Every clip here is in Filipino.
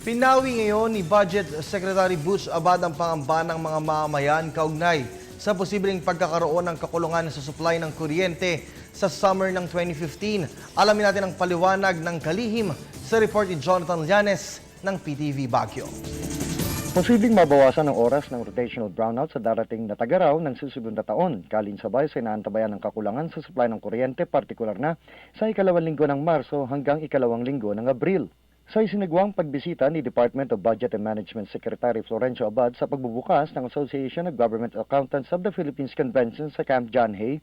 Pinawi ngayon ni Budget Secretary Butch Abad ang pangamba ng mga mamamayan kaugnay sa posibleng pagkakaroon ng kakulungan sa supply ng kuryente sa summer ng 2015. Alamin natin ang paliwanag ng kalihim sa report ni Jonathan Llanes ng PTV Baguio. Posibleng mabawasan ang oras ng rotational brownout sa darating na tagaraw ng susunod na taon. Kalinsabay sa inaantabayan ng kakulangan sa supply ng kuryente, partikular na sa ikalawang linggo ng Marso hanggang ikalawang linggo ng Abril. Sa isinagawang pagbisita ni Department of Budget and Management Secretary Florencio Abad sa pagbubukas ng Association of Government Accountants of the Philippines Convention sa Camp John Hay,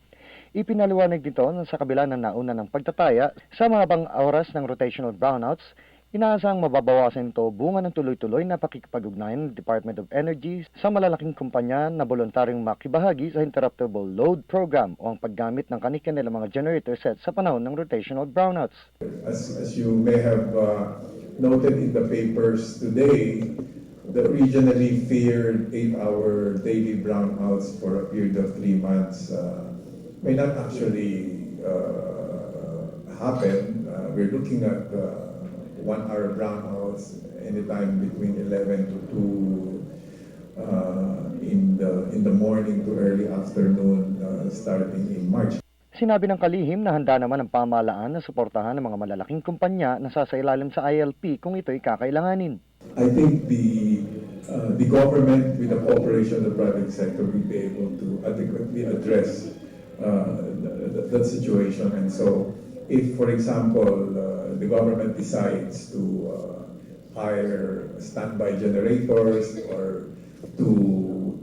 ipinaliwanag nito na sa kabila ng nauna ng pagtataya sa mahabang oras ng rotational brownouts, inaasang mababawasan ito bunga ng tuloy-tuloy na pakikipag-ugnayan ng Department of Energy sa malalaking kumpanya na voluntaryong makibahagi sa Interruptible Load Program o ang paggamit ng kanilang mga generator sets sa panahon ng rotational brownouts. As you may have noted in the papers today, the originally feared 8-hour daily brownouts for a period of 3 months may not actually happen. We're looking at 1-hour brownouts anytime between 11 to 2 in the morning to early afternoon starting in March. Sinabi ng kalihim na handa naman ang pamahalaan na suportahan ng mga malalaking kumpanya na sasailalim sa ILP kung ito'y kakailanganin. I think the government with the cooperation of the private sector will be able to adequately address that situation. And so if, for example, the government decides to hire standby generators or to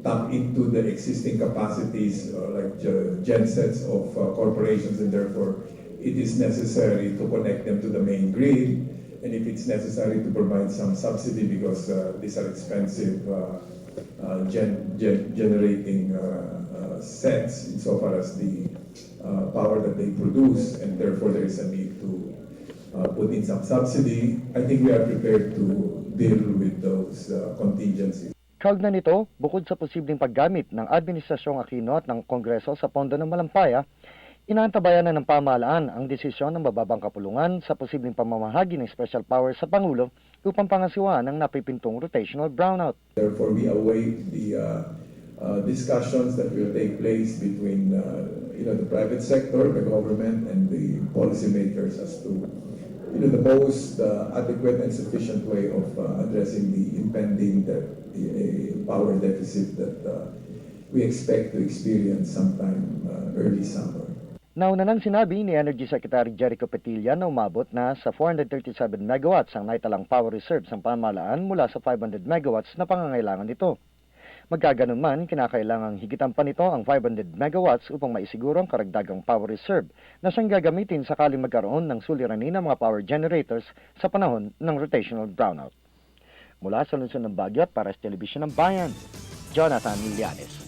tap into the existing capacities like gensets of corporations, and therefore it is necessary to connect them to the main grid, and if it's necessary to provide some subsidy because these are expensive generating sets insofar as the power that they produce, and therefore there is a need to put in some subsidy. I think we are prepared to deal with those contingencies. Kaugnay nito, bukod sa posibleng paggamit ng Administrasyong Aquino at ng Kongreso sa pondo ng Malampaya, inaantabayan na ng pamahalaan ang desisyon ng mababang kapulungan sa posibleng pamamahagi ng special powers sa Pangulo upang pangasiwaan ang napipintong rotational brownout. Therefore, we await the discussions that will take place between the private sector, the government, and the policymakers as to the most adequate and sufficient way of addressing the impending power deficit that we expect to experience sometime early summer. Nauna nang sinabi ni Energy Secretary Jericho Petilla na umabot na sa 437 megawatts ang naitalang power reserves ng pamahalaan mula sa 500 megawatts na pangangailangan nito. Magkaganon man, kinakailangang higitan pa nito ang 500 megawatts upang maisiguro ang karagdagang power reserve na siyang gagamitin sakaling magkaroon ng suliranin ng mga power generators sa panahon ng rotational brownout. Mula sa lungsod ng Baguio at para sa Telebisyon ng Bayan, Jonathan Llanes.